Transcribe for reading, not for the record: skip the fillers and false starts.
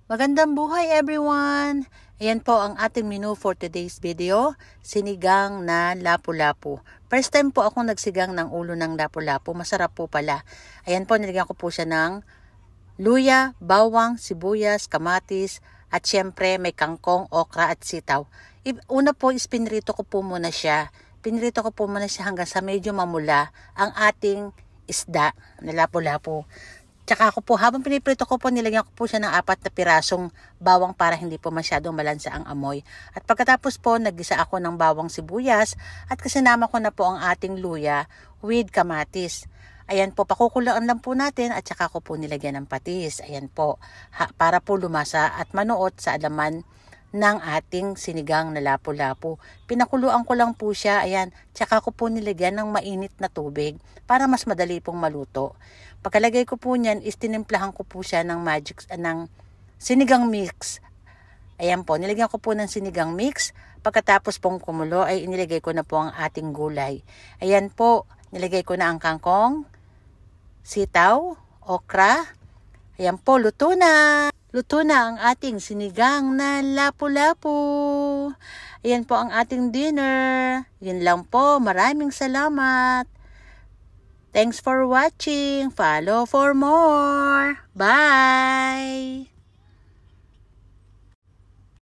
Magandang buhay everyone! Ayan po ang ating menu for today's video, sinigang na lapu-lapu. First time po akong nagsigang ng ulo ng lapu-lapu, masarap po pala. Ayan po, nilagyan ko po siya ng luya, bawang, sibuyas, kamatis, at syempre may kangkong, okra at sitaw. Una po is pinrito ko po muna siya. Pinrito ko po muna siya hanggang sa medyo mamula ang ating isda na lapu-lapu. Tsaka ako po, habang piniprito ko po, nilagyan ko po siya ng 4 na pirasong bawang para hindi po masyadong malansa ang amoy. At pagkatapos po, naggisa ako ng bawang sibuyas at kasinama ko na po ang ating luya with kamatis. Ayan po, pakukulaan lang po natin at saka ko po nilagyan ng patis. Ayan po, para po lumasa at manuot sa alaman ng ating sinigang na lapu-lapu. Pinakuluan ko lang po siya, ayan, tsaka ko po nilagyan ng mainit na tubig para mas madali pong maluto. Pagkalagay ko po niyan, is tinimplahan ko po siya ng sinigang mix. Ayan po, nilagyan ko po ng sinigang mix. Pagkatapos pong kumulo ay inilagay ko na po ang ating gulay. Ayan po, nilagay ko na ang kangkong, sitaw, okra. Ayan po, luto na! Luto na ang ating sinigang na lapu-lapu. Ayan po ang ating dinner. Yun lang po. Maraming salamat. Thanks for watching. Follow for more. Bye!